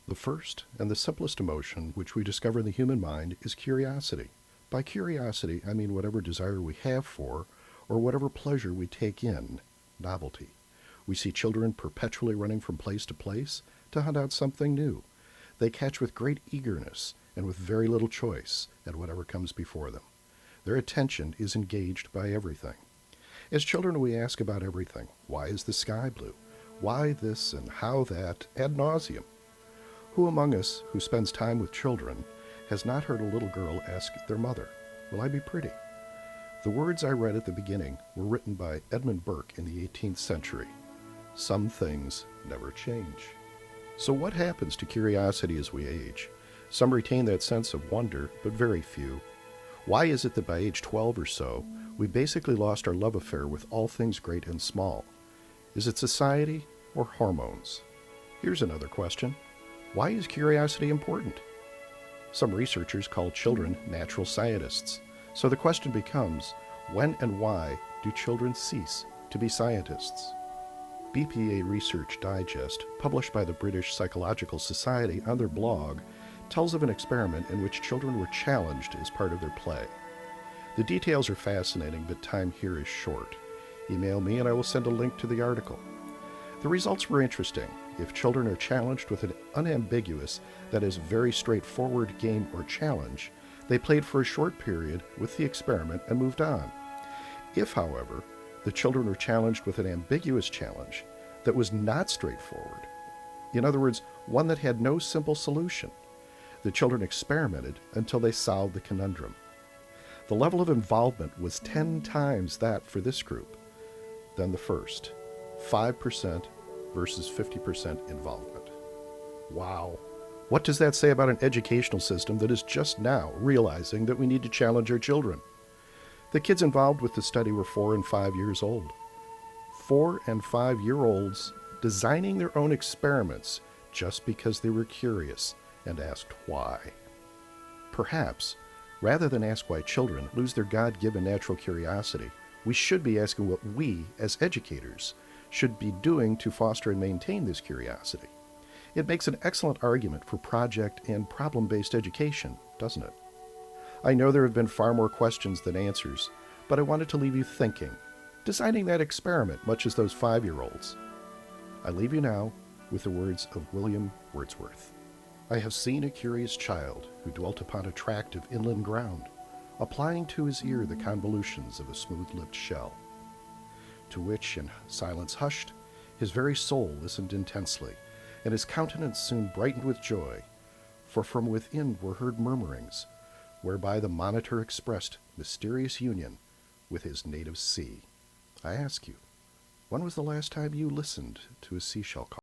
The first and the simplest emotion which we discover in the human mind is curiosity. By curiosity, I mean whatever desire we have for, or whatever pleasure we take in, novelty. We see children perpetually running from place to place to hunt out something new. They catch with great eagerness and with very little choice at whatever comes before them. Their attention is engaged by everything. As children, we ask about everything. Why is the sky blue? Why this and how that, ad nauseum? Who among us who spends time with children has not heard a little girl ask their mother, "Will I be pretty?" The words I read at the beginning were written by Edmund Burke in the 18th century. Some things never change. So what happens to curiosity as we age? Some retain that sense of wonder, but very few. Why is it that by age 12 or so, we basically lost our love affair with all things great and small? Is it society or hormones? Here's another question. Why is curiosity important? Some researchers call children natural scientists. So the question becomes, when and why do children cease to be scientists? BPA Research Digest, published by the British Psychological Society on their blog, tells of an experiment in which children were challenged as part of their play. The details are fascinating, but time here is short. Email me and I will send a link to the article. The results were interesting. If children are challenged with an unambiguous, that is, very straightforward game or challenge, they played for a short period with the experiment and moved on. If, however, the children were challenged with an ambiguous challenge that was not straightforward, in other words, one that had no simple solution, the children experimented until they solved the conundrum. The level of involvement was 10 times that for this group than the first, 5% versus 50% involvement. Wow. What does that say about an educational system that is just now realizing that we need to challenge our children? The kids involved with the study were 4 and 5 years old. 4 and 5-year-olds designing their own experiments just because they were curious and asked why. Perhaps, rather than ask why children lose their God-given natural curiosity, we should be asking what we, as educators, should be doing to foster and maintain this curiosity. It makes an excellent argument for project and problem-based education, doesn't it? I know there have been far more questions than answers, but I wanted to leave you thinking, designing that experiment much as those 5-year-olds. I leave you now with the words of William Wordsworth. I have seen a curious child who dwelt upon a tract of inland ground, applying to his ear the convolutions of a smooth-lipped shell, to which, in silence hushed, his very soul listened intensely, and his countenance soon brightened with joy, for from within were heard murmurings, whereby the monitor expressed mysterious union with his native sea. I ask you, when was the last time you listened to a seashell call?